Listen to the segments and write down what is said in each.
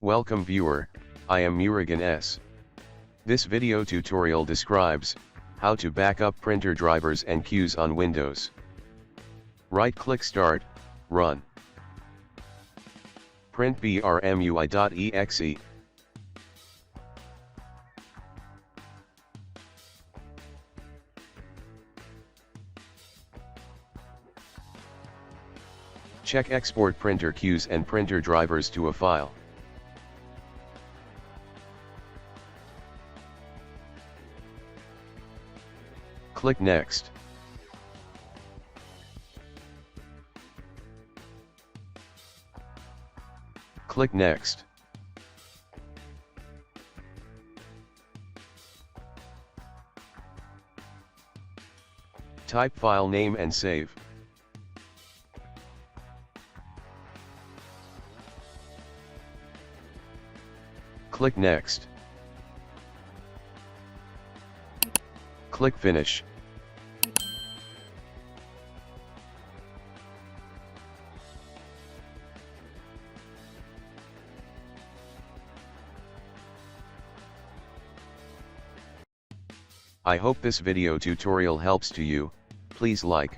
Welcome viewer, I am Murugan S. This video tutorial describes how to backup printer drivers and queues on Windows. Right-click Start, Run. Print brmui.exe. Check Export printer queues and printer drivers to a file. Click Next. Click Next. Type file name and save. Click Next. Click Finish. I hope this video tutorial helps to you. Please like,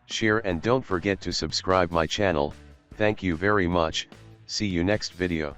share and don't forget to subscribe my channel. Thank you very much. See you next video.